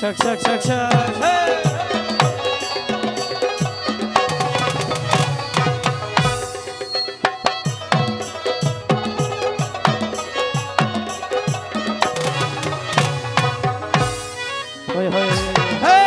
Chak chak chak chak hey hoy hoy hey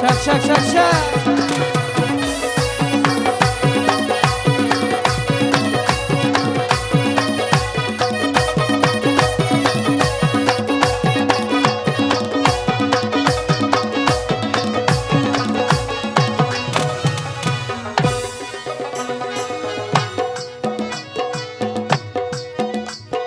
Shak shak shak